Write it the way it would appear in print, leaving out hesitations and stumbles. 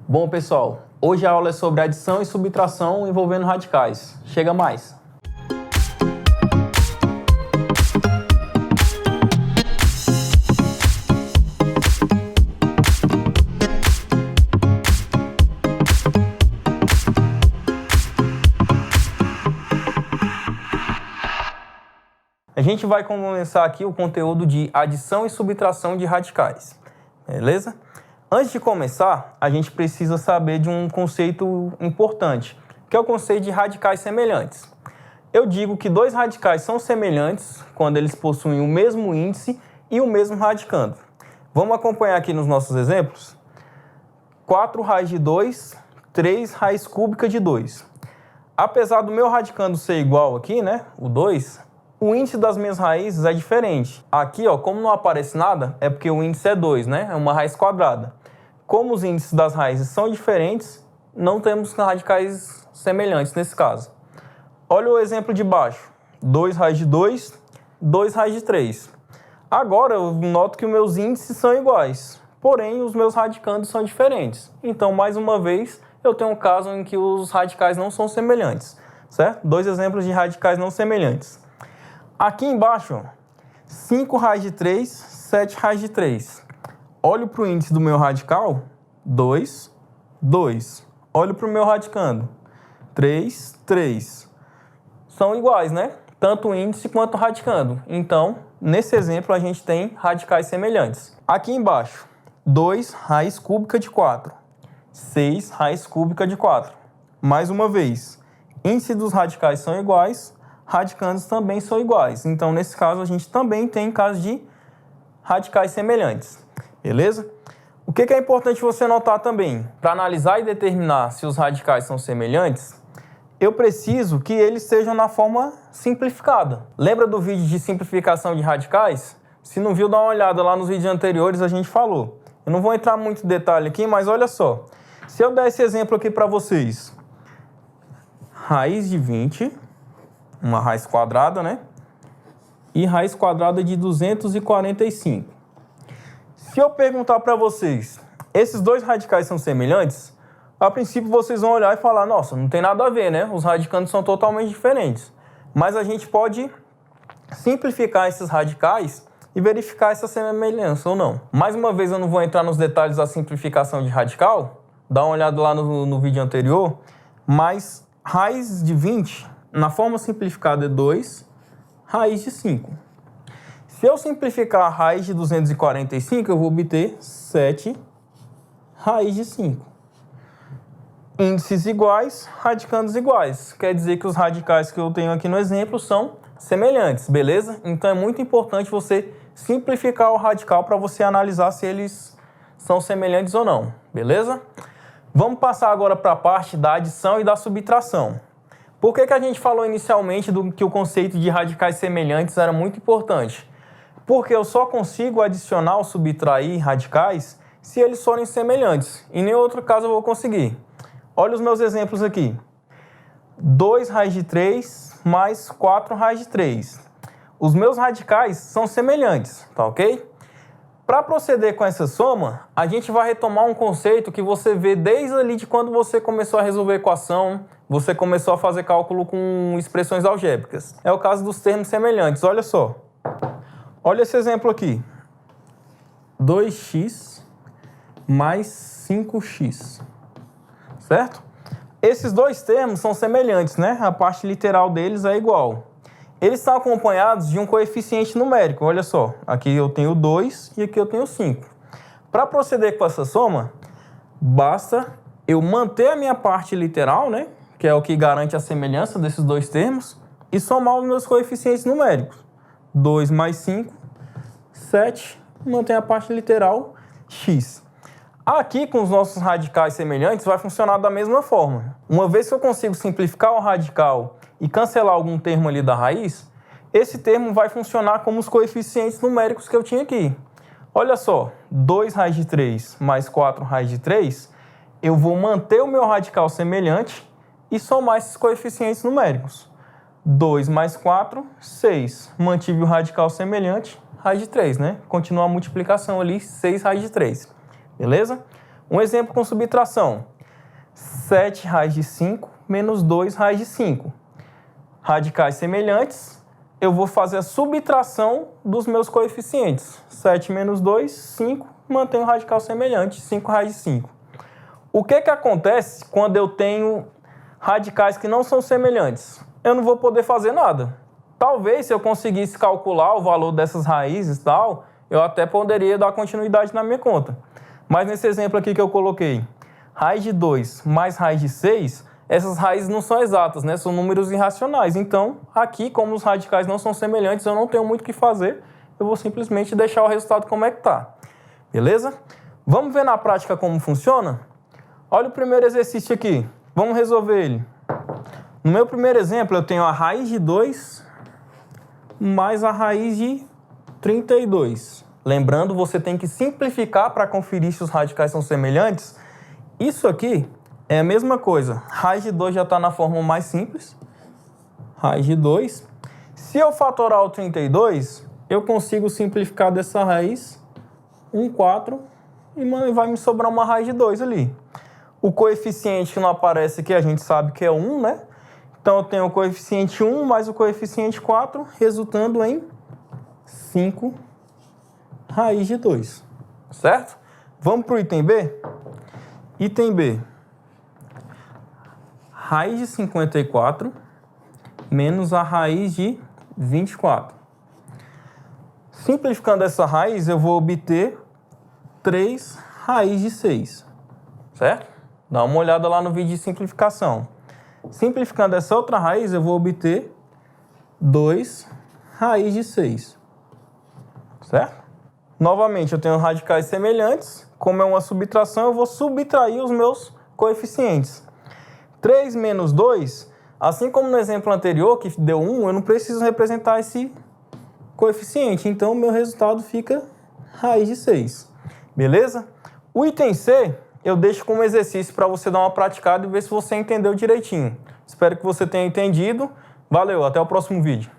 Bom, pessoal, hoje a aula é sobre adição e subtração envolvendo radicais. Chega mais! A gente vai começar aqui o conteúdo de adição e subtração de radicais, beleza? Antes de começar, a gente precisa saber de um conceito importante, que é o conceito de radicais semelhantes. Eu digo que dois radicais são semelhantes quando eles possuem o mesmo índice e o mesmo radicando. Vamos acompanhar aqui nos nossos exemplos? 4 raiz de 2, 3 raiz cúbica de 2. Apesar do meu radicando ser igual aqui, né, o 2, o índice das minhas raízes é diferente. Aqui, ó, como não aparece nada, é porque o índice é 2, né? É uma raiz quadrada. Como os índices das raízes são diferentes, não temos radicais semelhantes nesse caso. Olha o exemplo de baixo. 2 raiz de 2, 2 raiz de 3. Agora eu noto que os meus índices são iguais, porém os meus radicandos são diferentes. Então, mais uma vez, eu tenho um caso em que os radicais não são semelhantes, certo? Dois exemplos de radicais não semelhantes. Aqui embaixo, 5 raiz de 3, 7 raiz de 3. Olho para o índice do meu radical, 2, 2. Olho para o meu radicando, 3, 3. São iguais, né? Tanto o índice quanto o radicando. Então, nesse exemplo, a gente tem radicais semelhantes. Aqui embaixo, 2 raiz cúbica de 4, 6 raiz cúbica de 4. Mais uma vez, índice dos radicais são iguais, radicandos também são iguais. Então, nesse caso, a gente também tem caso de radicais semelhantes. Beleza? O que é importante você notar também? Para analisar e determinar se os radicais são semelhantes, eu preciso que eles sejam na forma simplificada. Lembra do vídeo de simplificação de radicais? Se não viu, dá uma olhada lá nos vídeos anteriores, a gente falou. Eu não vou entrar muito em detalhe aqui, mas olha só. Se eu der esse exemplo aqui para vocês. Raiz de 20... uma raiz quadrada, né? E raiz quadrada de 245. Se eu perguntar para vocês, esses dois radicais são semelhantes? A princípio vocês vão olhar e falar, nossa, não tem nada a ver, né? Os radicandos são totalmente diferentes. Mas a gente pode simplificar esses radicais e verificar essa semelhança ou não. Mais uma vez, eu não vou entrar nos detalhes da simplificação de radical. Dá uma olhada lá no vídeo anterior. Mas raiz de 20... na forma simplificada é 2, raiz de 5. Se eu simplificar a raiz de 245, eu vou obter 7 raiz de 5. Índices iguais, radicandos iguais. Quer dizer que os radicais que eu tenho aqui no exemplo são semelhantes, beleza? Então é muito importante você simplificar o radical para você analisar se eles são semelhantes ou não, beleza? Vamos passar agora para a parte da adição e da subtração. Por que a gente falou inicialmente que o conceito de radicais semelhantes era muito importante? Porque eu só consigo adicionar ou subtrair radicais se eles forem semelhantes. Em nenhum outro caso eu vou conseguir. Olha os meus exemplos aqui. 2 raiz de 3 mais 4 raiz de 3. Os meus radicais são semelhantes, tá ok? Para proceder com essa soma, a gente vai retomar um conceito que você vê desde ali de quando você começou a resolver equação, você começou a fazer cálculo com expressões algébricas. É o caso dos termos semelhantes, olha só. Olha esse exemplo aqui. 2x mais 5x. Certo? Esses dois termos são semelhantes, né? A parte literal deles é igual. Eles são acompanhados de um coeficiente numérico, olha só. Aqui eu tenho 2 e aqui eu tenho 5. Para proceder com essa soma, basta eu manter a minha parte literal, né? Que é o que garante a semelhança desses dois termos, e somar os meus coeficientes numéricos. 2 mais 5, 7, mantém a parte literal, x. Aqui, com os nossos radicais semelhantes, vai funcionar da mesma forma. Uma vez que eu consigo simplificar o radical e cancelar algum termo ali da raiz, esse termo vai funcionar como os coeficientes numéricos que eu tinha aqui. Olha só, 2 raiz de 3 mais 4 raiz de 3, eu vou manter o meu radical semelhante e somar esses coeficientes numéricos. 2 mais 4, 6. Mantive o radical semelhante, raiz de 3, né? Continua a multiplicação ali, 6 raiz de 3. Beleza? Um exemplo com subtração. 7 raiz de 5 menos 2 raiz de 5. Radicais semelhantes, eu vou fazer a subtração dos meus coeficientes. 7 menos 2, 5, mantenho o radical semelhante, 5 raiz de 5. O que acontece quando eu tenho radicais que não são semelhantes? Eu não vou poder fazer nada. Talvez, se eu conseguisse calcular o valor dessas raízes e tal, eu até poderia dar continuidade na minha conta. Mas nesse exemplo aqui que eu coloquei, raiz de 2 mais raiz de 6, essas raízes não são exatas, né? São números irracionais. Então, aqui, como os radicais não são semelhantes, eu não tenho muito o que fazer. Eu vou simplesmente deixar o resultado como é que está. Beleza? Vamos ver na prática como funciona? Olha o primeiro exercício aqui. Vamos resolver ele. No meu primeiro exemplo, eu tenho a raiz de 2 mais a raiz de 32. Lembrando, você tem que simplificar para conferir se os radicais são semelhantes. Isso aqui é a mesma coisa. Raiz de 2 já está na forma mais simples. Raiz de 2. Se eu fatorar o 32, eu consigo simplificar dessa raiz 1/4 e vai me sobrar uma raiz de 2 ali. O coeficiente que não aparece aqui, a gente sabe que é 1, né? Então, eu tenho o coeficiente 1 mais o coeficiente 4, resultando em 5 raiz de 2. Certo? Vamos para o item B? Item B. Raiz de 54 menos a raiz de 24. Simplificando essa raiz, eu vou obter 3 raiz de 6. Certo? Dá uma olhada lá no vídeo de simplificação. Simplificando essa outra raiz, eu vou obter 2 raiz de 6. Certo? Novamente, eu tenho radicais semelhantes. Como é uma subtração, eu vou subtrair os meus coeficientes. 3 menos 2, assim como no exemplo anterior, que deu 1, eu não preciso representar esse coeficiente. Então, o meu resultado fica raiz de 6. Beleza? O item C, eu deixo como exercício para você dar uma praticada e ver se você entendeu direitinho. Espero que você tenha entendido. Valeu, até o próximo vídeo.